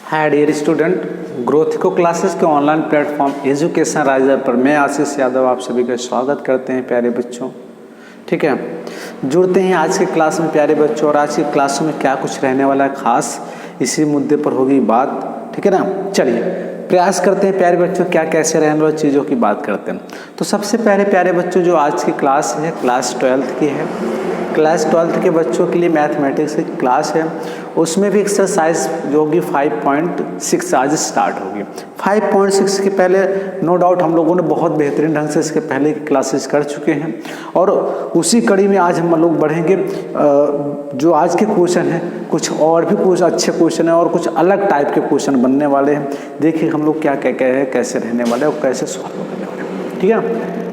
Hi dear student, ग्रोथिको classes के online platform education riser पर मैं आशीष यादव आप सभी का स्वागत करते हैं प्यारे बच्चों। ठीक है, जुड़ते हैं आज के क्लास में प्यारे बच्चों। और आज की क्लास में क्या कुछ रहने वाला है खास, इसी मुद्दे पर होगी बात। ठीक है ना, चलिए प्रयास करते हैं प्यारे बच्चों क्या कैसे रहने वाली चीज़ों की बात करते हैं। तो सबसे पहले प्यारे बच्चों जो आज की क्लास है क्लास 12th की है। क्लास 12th के बच्चों के लिए मैथमेटिक्स की क्लास है, उसमें भी एक्सरसाइज जो होगी 5.6 आज स्टार्ट होगी। 5.6 के पहले नो डाउट हम लोगों ने बहुत बेहतरीन ढंग से इसके पहले की क्लासेस कर चुके हैं और उसी कड़ी में आज हम लोग बढ़ेंगे। जो आज के क्वेश्चन हैं कुछ और भी कुछ अच्छे क्वेश्चन हैं और कुछ अलग टाइप के क्वेश्चन बनने वाले हैं। देखिए हम लोग क्या क्या क्या है, कैसे रहने वाले और कैसे सॉल्व करने वाले हैं। ठीक है,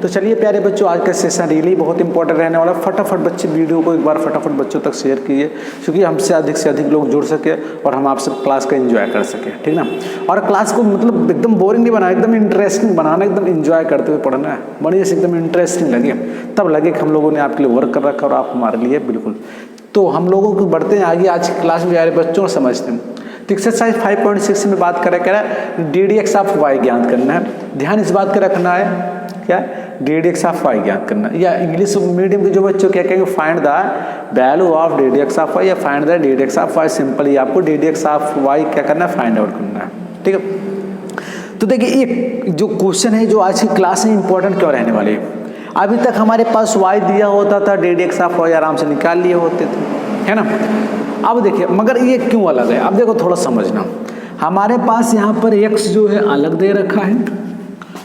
तो चलिए प्यारे बच्चों आज का सेशन रियली बहुत इंपॉर्टेंट रहने वाला। फटाफट बच्चे वीडियो को एक बार फटाफट बच्चों तक शेयर कीजिए, क्योंकि हमसे अधिक लोग जुड़ सके और हम आपसे क्लास का एंजॉय कर सके। ठीक ना, और क्लास को मतलब एकदम बोरिंग नहीं बनाना, एकदम इंटरेस्टिंग बनाना, एकदम एंजॉय करते हुए पढ़ना है, बढ़िया से एकदम इंटरेस्टिंग लगे, तब लगे कि हम लोगों ने आपके लिए वर्क कर रखा और आप हमारे लिए बिल्कुल। तो हम लोगों को बढ़ते हैं आगे आज की क्लास में प्यारे बच्चों और समझते हैं। तो एक्सरसाइज 5.6 में बात करें क्या है, DDX ऑफ y ज्ञात करना है। ध्यान इस बात का रखना है क्या, DDX ऑफ y ज्ञात करना, या इंग्लिश मीडियम के जो बच्चों क्या कहेंगे find the value of DDX of y या find the DDX of y। Simple ही आपको DDX ऑफ y क्या करना है, फाइंड आउट करना है। ठीक है, तो देखिए एक जो क्वेश्चन है जो आज की क्लास में इंपॉर्टेंट क्यों रहने वाली है। अभी तक हमारे पास y दिया होता था, DDX ऑफ y आराम से निकाल लिए होते थे, है ना। अब देखिए मगर ये क्यों अलग है, अब देखो थोड़ा समझना। हमारे पास यहाँ पर x जो है अलग दे रखा है,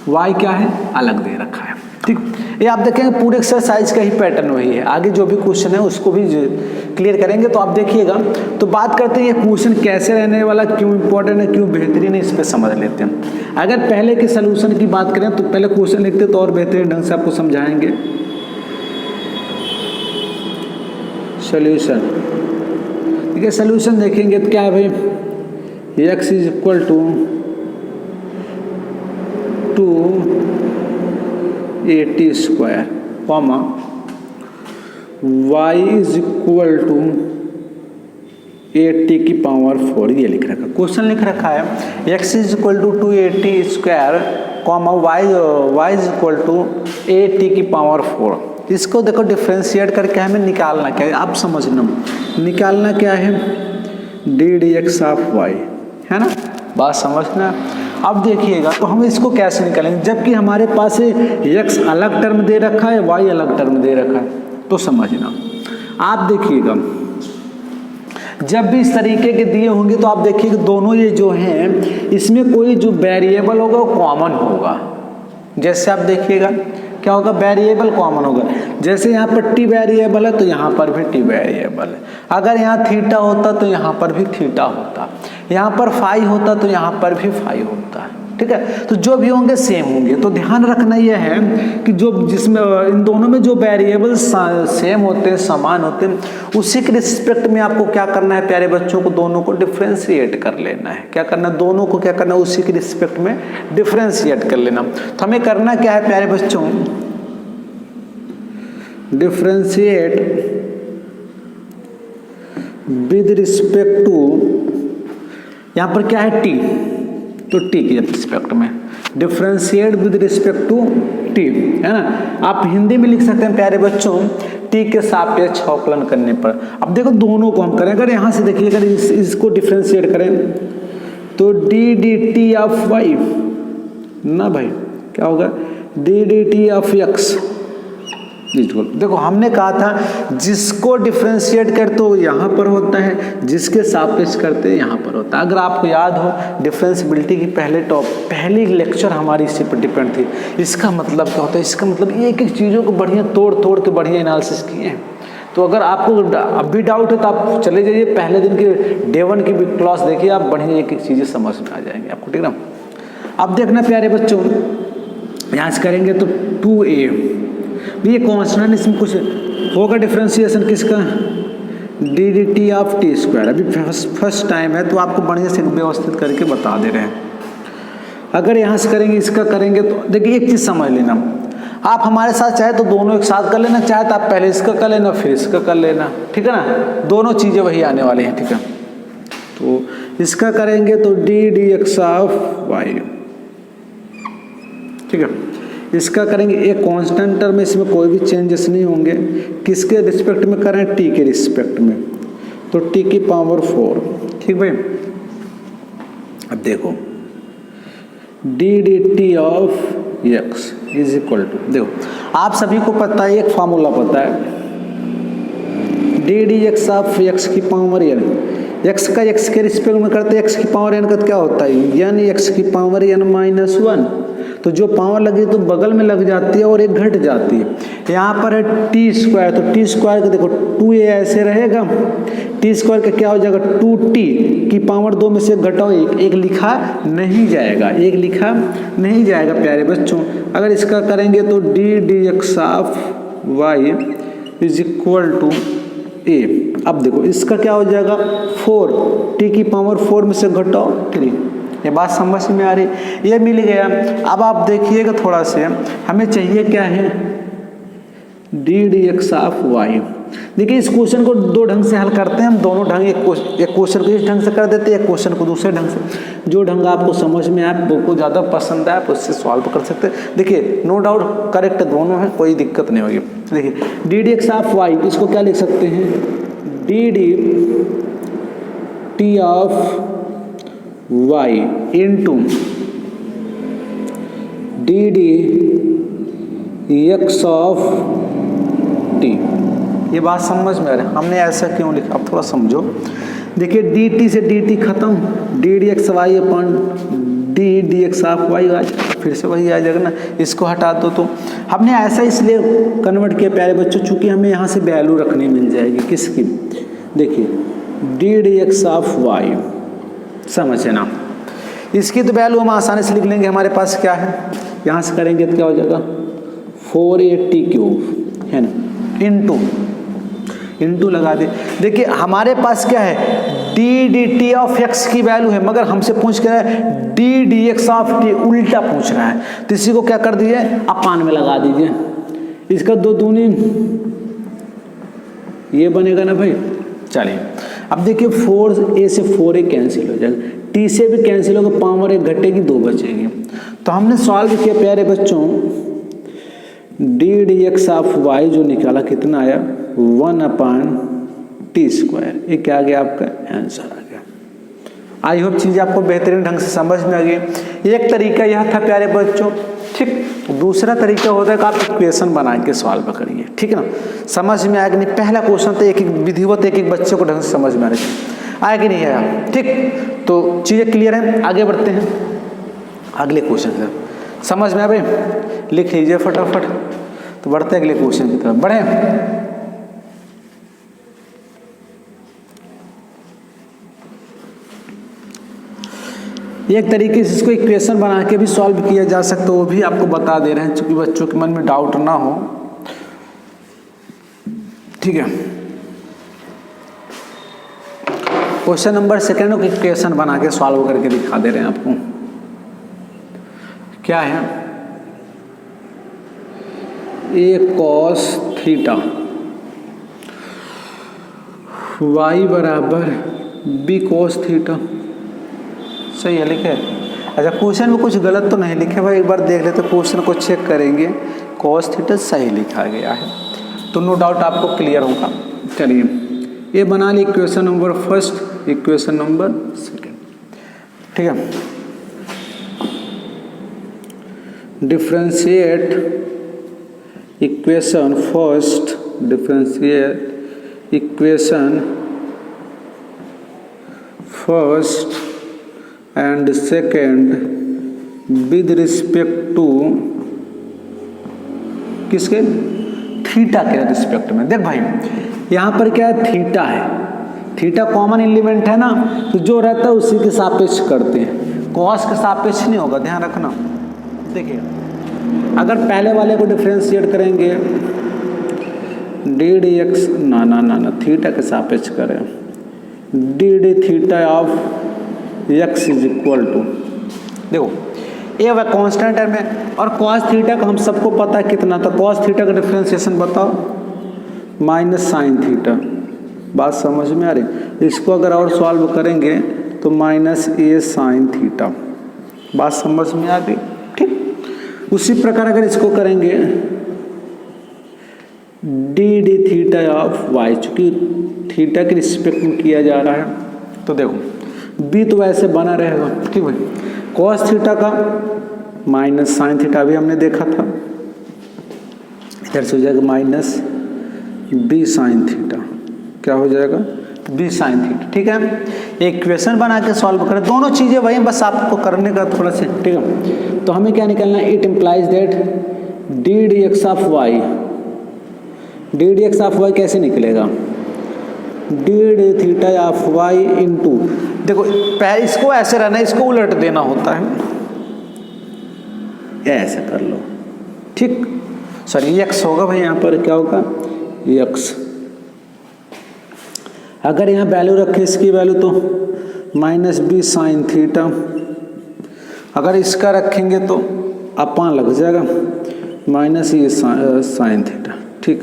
y क्या है अलग दे रखा है। ठीक, ये आप देखेंगे पूरे एक्सरसाइज का ही पैटर्न वही है। आगे जो भी क्वेश्चन है उसको भी क्लियर करेंगे तो आप देखिएगा। तो बात करते हैं ये क्वेश्चन कैसे रहने वाला, क्यों इंपॉर्टेंट है, क्यों बेहतरीन है, इस पर समझ लेते हैं। अगर पहले के सोल्यूशन की बात करें तो पहले क्वेश्चन लिखते तो और बेहतरीन ढंग से आपको समझाएंगे। सोल्यूशन, ठीक है, सोल्यूशन देखेंगे तो क्या है भाई, x is equal to 280 square comma y is equal to 80 की पावर 4, ये लिख रखा क्वेश्चन लिख रखा है। x is equal to 280 square comma y is equal to 80 की पावर 4। इसको देखो डिफ्रेंशिएट करके हमें निकालना क्या है, आप समझना, निकालना क्या है, DDX ऑफ y, है ना, बात समझना। अब देखिएगा तो हम इसको कैसे निकालेंगे, जबकि हमारे पास x अलग टर्म दे रखा है, y अलग टर्म दे रखा है। तो समझना, आप देखिएगा जब भी इस तरीके के दिए होंगे तो आप देखिएगा दोनों ये जो हैं इसमें कोई जो वेरिएबल होगा वो कॉमन होगा। जैसे आप देखिएगा क्या होगा, वेरिएबल कॉमन होगा। जैसे यहाँ पर t वेरिएबल है तो यहाँ पर भी t वेरिएबल है। अगर यहाँ थीटा होता तो यहाँ पर भी थीटा होता, यहाँ पर फाई होता तो यहाँ पर भी फाई होता है। ठीक है, तो जो भी होंगे सेम होंगे। तो ध्यान रखना यह है कि जो जिसमें इन दोनों में जो वेरिएबल सेम होते हैं, समान होते हैं, उसी के रिस्पेक्ट में आपको क्या करना है प्यारे बच्चों को, दोनों को डिफ्रेंशिएट कर लेना है। क्या करना है, दोनों को क्या करना है, उसी के रिस्पेक्ट में डिफ्रेंशिएट कर लेना। तो हमें करना क्या है प्यारे बच्चों, डिफ्रेंशिएट विद रिस्पेक्ट टू, यहाँ पर क्या है t, तो t के रिस्पेक्ट में differentiate with respect to t, है ना। आप हिंदी में लिख सकते हैं प्यारे बच्चों, t के सापेक्ष अवकलन करने पर। अब देखो दोनों को हम करें, अगर यहाँ से देखिए अगर इसको डिफ्रेंशिएट करें तो dt ऑफ y ना भाई क्या होगा, dt ऑफ x। देखो हमने कहा था जिसको डिफरेंशिएट करते हो यहाँ पर होता है, जिसके सापेक्ष करते हैं यहाँ पर होता है। अगर आपको याद हो डिफरेंशिएबिलिटी की पहली लेक्चर हमारी इसी पर डिपेंड थी। इसका मतलब क्या होता है, इसका मतलब एक एक चीज़ों को बढ़िया तोड़ के बढ़िया एनालिसिस किए हैं। तो अगर आपको अब भी डाउट है तो आप चले जाइए पहले दिन के डे 1 की भी क्लास देखिए, आप बढ़िया एक एक चीज़ें समझ में आ जाएंगे आपको। ठीक ना, अब देखना प्यारे बच्चों, यहाँ से करेंगे तो 2a, ये कॉन्स्टेंट, इसमें कुछ होगा डिफरेंशिएशन किसका, dt ऑफ t स्क्वायर। अभी फर्स्ट टाइम है तो आपको बढ़िया से व्यवस्थित करके बता दे रहे हैं। अगर यहाँ से करेंगे इसका करेंगे तो देखिए एक चीज़ समझ लेना, आप हमारे साथ चाहे तो दोनों एक साथ कर लेना, चाहे तो आप पहले इसका कर लेना फिर इसका कर लेना। ठीक है ना, दोनों चीज़ें वही आने वाली हैं। ठीक है, तो इसका करेंगे तो D D x of y, ठीक है। इसका करेंगे एक कांस्टेंट टर्म में, इसमें कोई भी चेंजेस नहीं होंगे। किसके रिस्पेक्ट में करें? टी के रिस्पेक्ट में, तो टी की पावर 4, ठीक भाई। अब देखो d D T of x is equal to, देखो आप सभी को पता है, एक फार्मूला पता है, D D x of x की पावर एन, एक्स का एक्स के रिस्पेक्ट में करते हैं, एक्स की पावर एन का क्या होता है? एन एक्स की पावर एन माइनस 1, तो जो पावर लगी तो बगल में लग जाती है और एक घट जाती है। यहाँ पर है टी स्क्वायर, तो टी स्क्वायर का देखो 2a ऐसे रहेगा, टी स्क्वायर का क्या हो जाएगा? 2t की पावर 2 में से घटाओ एक लिखा नहीं जाएगा, एक लिखा नहीं जाएगा प्यारे बच्चों। अगर इसका करेंगे तो D D x of Y is equal to A. अब देखो इसका क्या हो जाएगा? 4t की पावर 4 में से घटाओ 3। ये बात समझ में आ रही? ये मिल गया। अब आप देखिएगा थोड़ा से, हमें चाहिए क्या है? D D x of y. देखिए इस क्वेश्चन को दो ढंग से हल करते हैं हम, दोनों ढंग, एक क्वेश्चन को इस ढंग से कर देते हैं, एक क्वेश्चन को दूसरे ढंग से। जो ढंग आपको समझ में आए, आपको ज़्यादा पसंद आए, आप उससे सॉल्व कर सकते हैं। देखिए नो डाउट करेक्ट दोनों है, कोई दिक्कत नहीं होगी। देखिए d D x of y, इसको क्या लिख सकते हैं? D D T of y into d D x of t. ये बात समझ में आ रही है? हमने ऐसा क्यों लिखा, अब थोड़ा समझो। देखिए डी टी से डी टी खत्म, डी डी एक्स वाई अपन D D x of Y आ जाएगा, फिर से वही आ जाएगा ना। इसको हटा दो, तो हमने ऐसा इसलिए कन्वर्ट किया प्यारे बच्चों, चूंकि हमें यहाँ से वैल्यू रखनी मिल जाएगी किसकी? देखिए d D x of y, समझे ना? इसकी तो वैल्यू हम आसानी से लिख लेंगे। हमारे पास क्या है, यहाँ से करेंगे तो क्या हो जाएगा? 4a है ना, इंटू लगा दे। देखिए हमारे पास क्या है? D D T of x की वैल्यू है, मगर हमसे पूछ के D D x of T उल्टा पूछ रहा है, तो इसी को क्या कर दीजिए? अपान में लगा दीजिए। इसका 2 दूनी ये बनेगा ना भाई। चलिए अब देखिए 4a से 4a कैंसिल हो जाएगा, t से भी कैंसिल होगा, पावर 1 घटेगी, 2 बचेगी। तो हमने सॉल्व किया प्यारे बच्चों, d D x of y जो निकाला कितना आया? 1/t²। ये क्या आ गया? आपका आंसर आ गया। आई होप चीज़ें आपको बेहतरीन ढंग से समझ में आ गई। एक तरीका यह था प्यारे बच्चों, ठीक। दूसरा तरीका होता है कि आप इक्वेशन बना के सॉल्व करिए, ठीक है ना। समझ में आया कि नहीं? पहला क्वेश्चन तो एक एक विधिवत एक बच्चे को ढंग से समझ में आ रही आया कि नहीं आया? ठीक, तो चीज़ें क्लियर हैं, आगे बढ़ते हैं अगले क्वेश्चन की तरफ। समझ में आ भाई? लिख लीजिए फटाफट, तो बढ़ते हैं अगले क्वेश्चन की तरफ। बढ़े एक तरीके से इसको इक्वेशन बना के भी सॉल्व किया जा सकता है, वो भी आपको बता दे रहे हैं, क्योंकि बच्चों के मन में डाउट ना हो, ठीक है। क्वेश्चन नंबर 2 को इक्वेशन बना के सॉल्व करके दिखा दे रहे हैं आपको। क्या है? ए कॉस थीटा वाई बराबर बी कॉस थीटा। सही है, लिखे? अच्छा क्वेश्चन में कुछ गलत तो नहीं लिखे भाई? एक बार देख लेते, क्वेश्चन को चेक करेंगे। कॉस थीटा सही लिखा गया है, तो नो डाउट आपको क्लियर होगा। चलिए ये बना ली इक्वेशन नंबर 1, इक्वेशन नंबर 2, ठीक है। Differentiate equation 1, differentiate equation 1 and 2 with respect to किसके? थीटा के रिस्पेक्ट में। देख भाई यहाँ पर क्या है? थीटा है, थीटा कॉमन एलिमेंट है ना, तो जो रहता है उसी के सापेक्ष करते हैं, कॉस के सापेक्ष नहीं होगा, ध्यान रखना। देखिए अगर पहले वाले को डिफरेंशिएट करेंगे डी डी एक्स, ना थीटा के सापेक्ष करें, d d theta of x is equal to, देखो ये वह कॉन्स्टेंट टर्म है, और कॉस थीटा का हम सबको पता है कितना था। कॉस थीटा का डिफरेंशिएशन बताओ? Minus sine theta. बात समझ में आ रही? इसको अगर और सॉल्व करेंगे तो माइनस ए साइन थीटा। बात समझ में आ गई? ठीक। उसी प्रकार अगर इसको करेंगे d d theta of y, चूंकि थीटा के रिस्पेक्ट में किया जा रहा है तो देखो बी तो वैसे बना रहेगा, ठीक भाई। कॉस थीटा का माइनस साइन थीटा भी हमने देखा था, इधर से हो जाएगा माइनस बी साइन थीटा। क्या हो जाएगा? B sine theta. ठीक है, एक इक्वेशन बना के सॉल्व करें, दोनों चीजें वही, बस आपको करने का थोड़ा सा, ठीक है। तो हमें क्या निकलना है? It implies that d D x of Y, D D x of y कैसे निकलेगा? D d theta of y into, देखो इसको ऐसे रहना, इसको उलट देना होता है, ऐसे कर लो, ठीक। सॉरी एक्स होगा भाई, यहाँ पर क्या होगा? एक्स। अगर यहाँ वैल्यू रखे इसकी वैल्यू तो माइनस बी साइन थीटा, अगर इसका रखेंगे तो अपान लग जाएगा माइनस ये साइन थीटा, ठीक।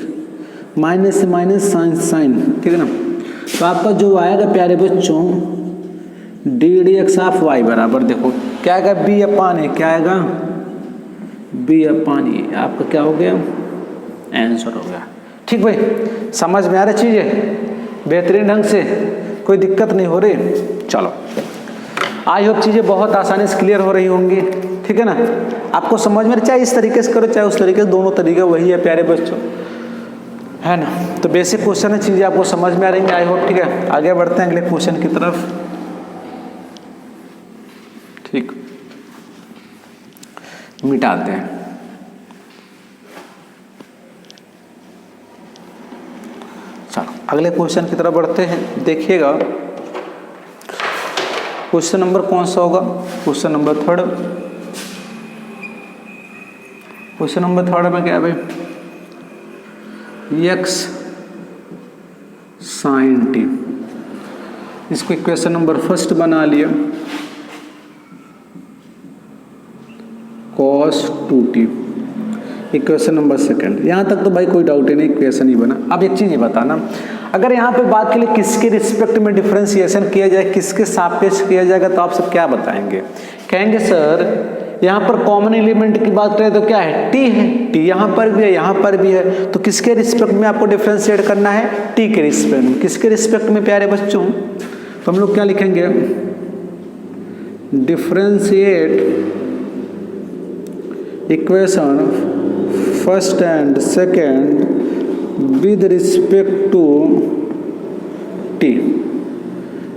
माइनस से माइनस साइन साइन, ठीक है ना। तो आपका जो आएगा प्यारे बच्चों d D x of y बराबर, देखो क्या आएगा? बी अपान है, क्या आएगा? B upon a. आपका क्या हो गया? आंसर हो गया। ठीक भाई, समझ में आ रही चीज़ें बेहतरीन ढंग से, कोई दिक्कत नहीं हो रही? चलो, आई होप चीज़ें बहुत आसानी से क्लियर हो रही होंगी, ठीक है ना। आपको समझ में, चाहे इस तरीके से करो चाहे उस तरीके से, दोनों तरीके वही है प्यारे बच्चों, है ना। तो बेसिक क्वेश्चन है, चीज़ें आपको समझ में आ रही हैं आई होप, ठीक है। आगे बढ़ते हैं अगले क्वेश्चन की तरफ, ठीक। मिटाते हैं। चलो अगले क्वेश्चन की तरफ बढ़ते हैं। देखिएगा क्वेश्चन नंबर कौन सा होगा? Question number 3। क्वेश्चन नंबर 3 में क्या है भाई? एक्स साइन टी, इसको इक्वेशन नंबर 1 बना लिया, कॉस 2t इक्वेशन नंबर 2। यहाँ तक तो भाई कोई डाउट ही नहीं, इक्वेशन ही बना। अब एक चीज़ ये बताना, अगर यहाँ पे बात के लिए किसके रिस्पेक्ट में डिफरेंशिएशन किया जाए, किसके सापेक्ष किया जाएगा, तो आप सब क्या बताएंगे? कहेंगे सर यहाँ पर कॉमन एलिमेंट की बात करें तो क्या है? टी है, टी यहाँ पर भी है यहाँ पर भी है, तो किसके रिस्पेक्ट में आपको डिफरेंशिएट करना है? टी के रिस्पेक्ट में। किसके रिस्पेक्ट में प्यारे बच्चों? तो हम लोग क्या लिखेंगे? Differentiate equation first and second with respect to t,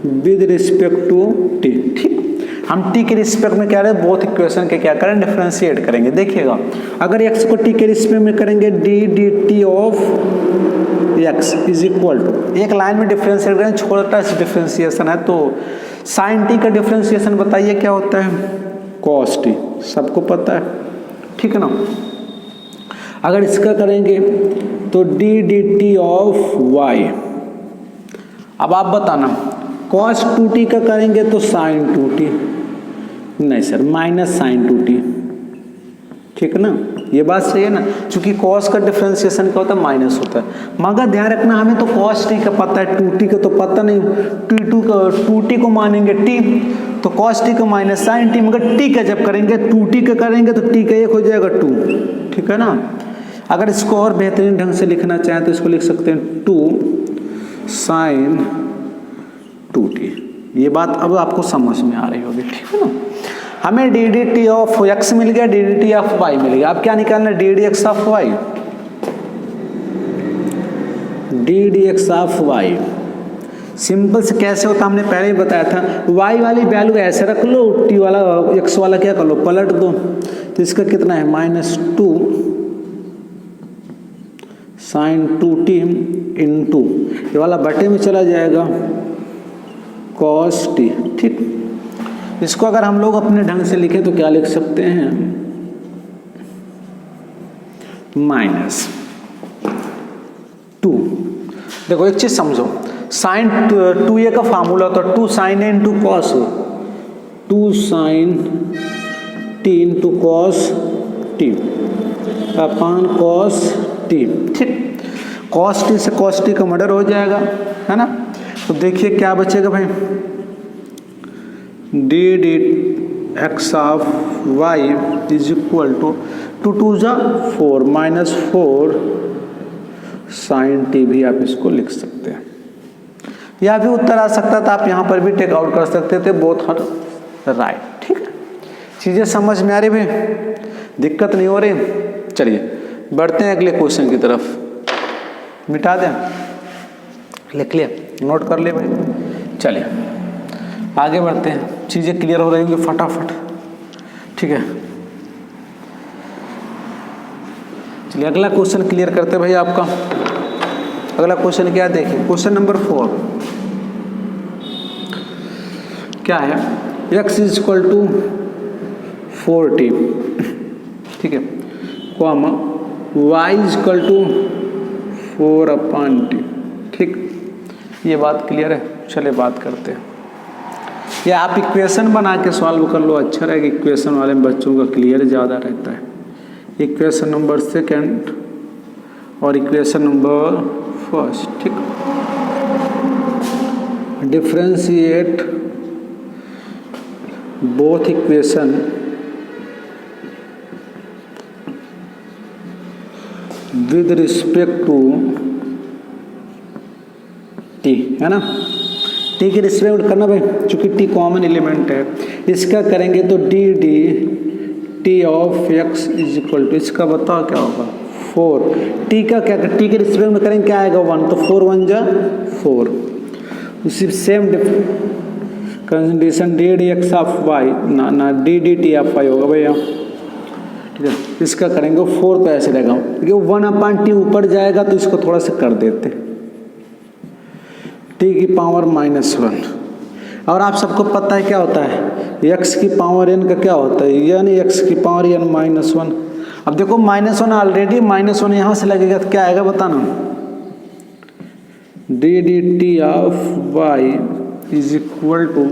with respect to t, ठीक। हम टी के रिस्पेक्ट में क्या रहे? बोथ इक्वेशन के क्या करें? डिफरेंशिएट करेंगे। देखिएगा अगर एक्स को टी के रिस्पेक्ट में करेंगे d D T of x is equal to, एक लाइन में डिफरेंशिएट करें, छोटा सा डिफरेंशिएशन है, तो साइन टी का डिफरेंशिएशन बताइए क्या होता है? कॉस टी, सबको पता है, ठीक है ना। अगर इसका करेंगे तो D D T of y, अब आप बताना कॉस 2t का करेंगे तो साइन 2t, नहीं सर माइनस साइन 2t, ठीक है ना। ये बात सही है ना, क्योंकि कॉस का डिफरेंशिएशन क्या होता है? माइनस होता है। मगर ध्यान रखना हमें तो कॉस टी का पता है, 2t का तो पता नहीं। 2t को मानेंगे t, तो कॉस टी का माइनस साइन टी, मगर टी का जब करेंगे 2t का करेंगे तो टी का 1 हो जाएगा 2, ठीक है ना। अगर इसको और बेहतरीन ढंग से लिखना चाहें तो इसको लिख सकते हैं 2 साइन 2t। ये बात अब आपको समझ में आ रही होगी, ठीक है ना। हमें D D T of X मिल गया, D D T of Y मिल गया। अब क्या निकालना है? D D x of Y, D D x of Y simple से कैसे होता हमने पहले ही बताया था। वाई वाली वैल्यू ऐसे रख लो, टी वाला एक्स वाला क्या कर लो? पलट दो। तो इसका कितना है? -2 साइन 2t इंटू, ये वाला बटे में चला जाएगा कॉस टी, ठीक। इसको अगर हम लोग अपने ढंग से लिखें तो क्या लिख सकते हैं? -2। देखो एक चीज समझो, साइन 2a का फार्मूला होता है 2 sine A into cos, 2 sine T into cos T upon cos T, ठीक। कॉस टी से कॉस टी का मर्डर हो जाएगा, है ना। तो देखिए क्या बचेगा भाई? D D x of Y is equal to 2 2 जा 4 -4 साइन टी भी आप इसको लिख सकते हैं। या भी उत्तर आ सकता था, आप यहाँ पर भी टेक आउट कर सकते थे, बोथ आर राइट। ठीक है, चीज़ें समझ में आ रही भाई, दिक्कत नहीं हो रही। चलिए बढ़ते हैं अगले क्वेश्चन की तरफ। मिटा दें, लिख लिया, नोट कर ले भाई। चलिए आगे बढ़ते हैं, चीज़ें क्लियर हो रही होंगी फटाफट। ठीक है, चलिए अगला क्वेश्चन क्लियर करते भाई आपका। अगला क्वेश्चन क्या है देखिए, क्वेश्चन नंबर 4 क्या है, x is equal to 4t, ठीक है, comma y is equal to 4/t। ठीक, ये बात क्लियर है। चलिए बात करते हैं, या आप इक्वेशन बना के सॉल्व कर लो, अच्छा रहेगा। इक्वेशन वाले बच्चों का क्लियर ज़्यादा रहता है। इक्वेशन नंबर 2 और इक्वेशन नंबर 1, ठीक। Differentiate both equation with respect to t, है ना। टी की रिस्पेक्ट करना भाई, चूंकि टी कॉमन एलिमेंट है। इसका करेंगे तो D D T of x is equal to, इसका बताओ क्या होगा 4। टी का क्या, टी के रिस्पेक्ट में करेंगे क्या आएगा 1, तो 4 1 जा 4। उसी same condition D D x of Y ना D D T of Y होगा भैया। ठीक है, इसका करेंगे 4 तो ऐसे रहेगा, क्योंकि 1/t ऊपर जाएगा तो इसको थोड़ा सा कर देते, टी की पावर -1। और आप सबको पता है क्या होता है, x की पावर n का क्या होता है, यानी x की पावर n -1। अब देखो -1 ऑलरेडी, -1 यहाँ से लगेगा तो क्या आएगा बताना, d D T of Y is equal to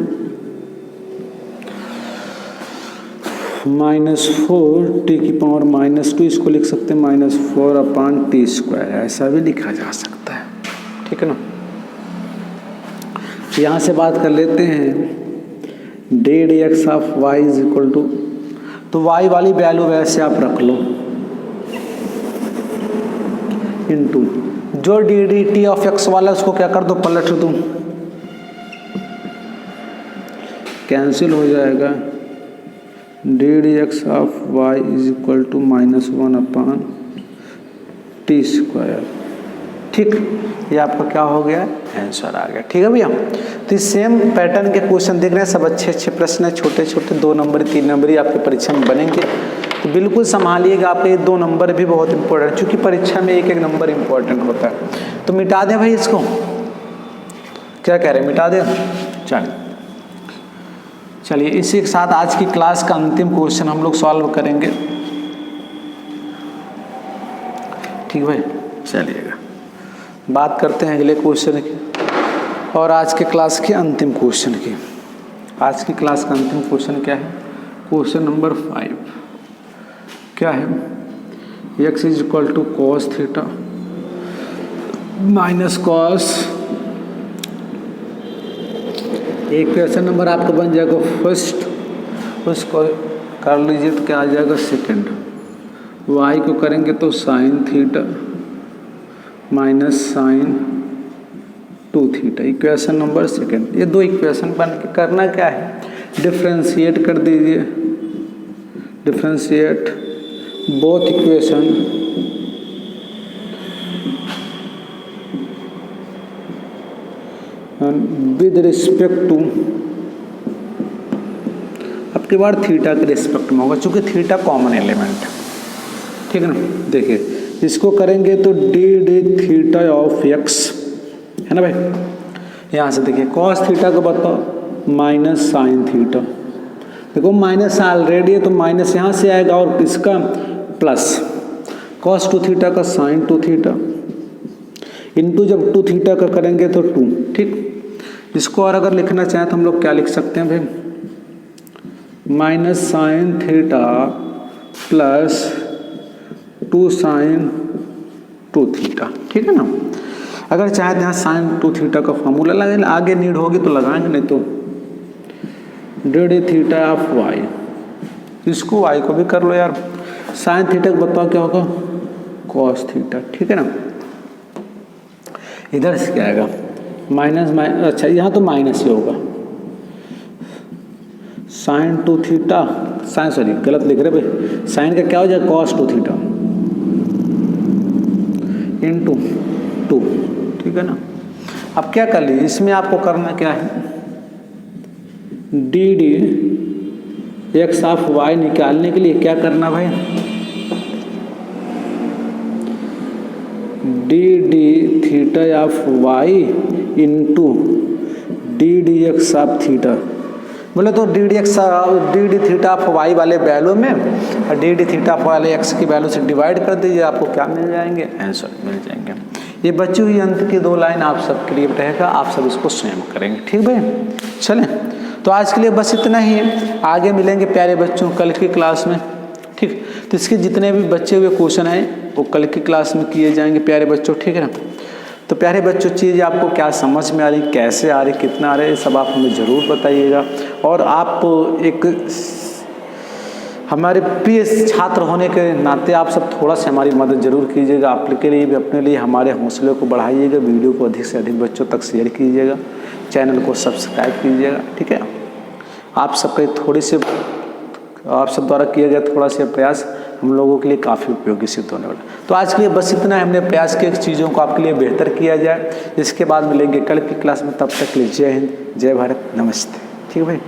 -4 t की पावर -2, इसको लिख सकते हैं -4/t², ऐसा भी लिखा जा सकता है। ठीक है ना, यहाँ से बात कर लेते हैं d D x of Y is equal to, तो वाई वाली वैल्यू वैसे आप रख लो, इनटू जो d D T of x वाला उसको क्या कर दो, पलट दो, कैंसिल हो जाएगा। D D x of Y is equal to -1/t²। ठीक, ये आपका क्या हो गया, आंसर आ गया। ठीक है भैया, तो इस सेम पैटर्न के क्वेश्चन देख रहे हैं, सब अच्छे अच्छे प्रश्न है, छोटे छोटे 2 नंबर 3 नंबर आपके परीक्षा में बनेंगे, तो बिल्कुल संभालिएगा। आपके 2 नंबर भी बहुत इंपॉर्टेंट, क्योंकि परीक्षा में 1 नंबर इंपॉर्टेंट होता है। तो मिटा दें भाई इसको, क्या कह रहे हैं, मिटा दें। चलिए इसी के साथ आज की क्लास का अंतिम क्वेश्चन हम लोग सॉल्व करेंगे। ठीक भाई, चलिएगा बात करते हैं अगले क्वेश्चन की और आज के क्लास के अंतिम क्वेश्चन की। आज की क्लास का अंतिम क्वेश्चन क्या है, क्वेश्चन नंबर 5 क्या है, x is equal to cos theta minus cos, एक क्वेश्चन नंबर आपका बन जाएगा फर्स्ट, उसको कर लीजिए तो क्या आ जाएगा सेकंड। y को करेंगे तो sine theta minus sine 2 theta, equation number second. ये 2 इक्वेशन बन के करना क्या है, डिफ्रेंशिएट कर दीजिए, differentiate both equation with respect to, अब की बार थीटा के रिस्पेक्ट में होगा, चूंकि थीटा कॉमन एलिमेंट है। ठीक है ना, देखिए इसको करेंगे तो D d theta of x, है ना भाई। यहाँ से देखिए कॉस थीटा को बताओ माइनस साइन थीटा, देखो माइनस ऑलरेडी है तो माइनस यहाँ से आएगा, और इसका प्लस कॉस 2 थीटा का साइन 2 थीटा, इनटू जब 2 थीटा का करेंगे तो 2। ठीक, इसको और अगर लिखना चाहें तो हम लोग क्या लिख सकते हैं भाई, minus sine theta plus 2 sine 2 theta. ठीक है ना, अगर चाहे तो यहाँ साइन 2 थीटा का फॉर्मूला लगाए, आगे नीड होगी तो लगाएंगे, नहीं तो D d theta of y, इसको वाई को भी कर लो यार। साइन थीटा को बताओ क्या होगा, कॉस थीटा, ठीक है ना। इधर से क्या आएगा, माइनस माइनस, अच्छा यहाँ तो माइनस ही होगा, sine two theta, sine sorry गलत लिख रहे भाई, साइन का क्या हो जाएगा cos two theta into two, ठीक है ना। अब क्या कर लीजिए, इसमें आपको करना क्या है, D D x of y निकालने के लिए क्या करना भाई, D d theta of y into d D x of theta. बोले तो D d theta of y वाले वैल्यू में और डी डी थीटा ऑफ वाले एक्स की वैल्यू से डिवाइड कर दीजिए, आपको क्या मिल जाएंगे, आंसर मिल जाएंगे। ये बची हुई अंत की दो लाइन आप सबके लिए रहेगा, आप सब इसको स्वयं करेंगे, ठीक भाई। चलें, तो आज के लिए बस इतना ही है, आगे मिलेंगे प्यारे बच्चों कल की क्लास में, ठीक। तो इसके जितने भी बचे हुए क्वेश्चन हैं वो कल की क्लास में किए जाएंगे प्यारे बच्चों, ठीक है ना। तो प्यारे बच्चों चीज़ आपको क्या समझ में आ रही, कैसे आ रही, कितना आ रहा है, ये सब आप हमें ज़रूर बताइएगा। और आप एक हमारे प्रिय छात्र होने के नाते आप सब थोड़ा सा हमारी मदद जरूर कीजिएगा, आपके लिए भी अपने लिए हमारे हौसले को बढ़ाइएगा, वीडियो को अधिक से अधिक बच्चों तक शेयर कीजिएगा, चैनल को सब्सक्राइब कीजिएगा, ठीक है। आप सबके थोड़ी से आप सब द्वारा किया गया थोड़ा सा प्रयास हम लोगों के लिए काफ़ी उपयोगी सिद्ध होने वाला। तो आज के लिए बस इतना, हमने प्रयास किया चीज़ों को आपके लिए बेहतर किया जाए। इसके बाद मिलेंगे कल की क्लास में, तब तक के लिए जय हिंद, जय भारत, नमस्ते, ठीक है भाई।